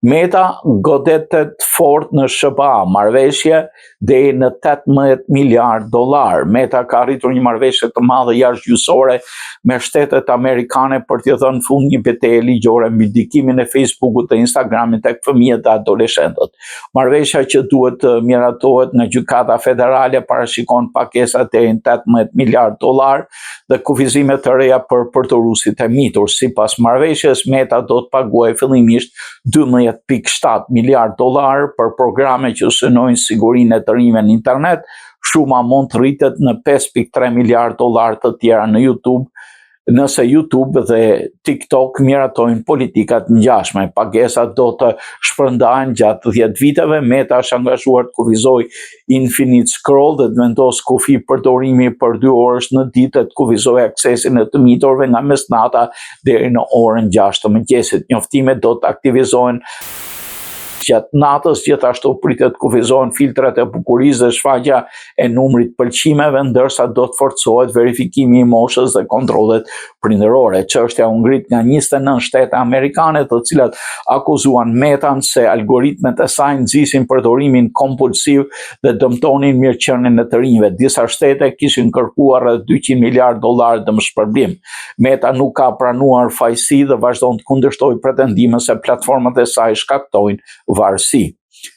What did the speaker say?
Meta godetet fort në SBA, marrëveshje deri në 18 miliard dollar. Meta ka arritur një marrëveshje të madhe jashtëgjyqësore me shtetet amerikane për t'i dhënë fund një betejë ligjore mbi ndikimin e Facebookut dhe Instagramit tek fëmijët dhe adoleshentët. Marrëveshja që duhet të miratohet në gjykata federale parashikon pakesa deri në 18 miliard dollar dhe kufizime të reja për përdorësit e mitur. Sipas marrëveshjes, Meta do të paguajë fillimisht 12.7 miliard dollar për programe që synojnë sigurinë e të rinjve në internet. Shuma mund të rritet në 5.3 miliard dollar të tjera në YouTube, nëse YouTube dhe TikTok miratojnë politikat ngjashme. Pagesat do të shpërndahen gjatë 10 viteve. Meta është angazhuar të kufizojë Infinite Scroll dhe të vendosë kufi përdorimi për 2 orësh në ditë dhe të kufizojë aksesin e të miturve nga mesnata deri në orën 6 të mëngjesit. Njoftimet do të aktivizohen gjatë natës, gjithashtu pritet të kufizohen filtrat e bukurisë dhe shfaqja e numrit pëlqimeve, ndërsa do të forcohet verifikimi i moshës dhe kontrollet prindërore. Çështja u ngrit nga 29 shtete amerikane, të cilat akuzuan Metan se algoritmet e saj nxisin përdorimin kompulsiv dhe dëmtonin mirëqenien e të rinjve. Disa shtete kishin kërkuar rreth 200 miliard dollar dëmshpërblim. Meta nuk ka pranuar fajësi dhe vazhdon të kundërshtojë pretendimet se platformat e saj shkaktojnë varësi.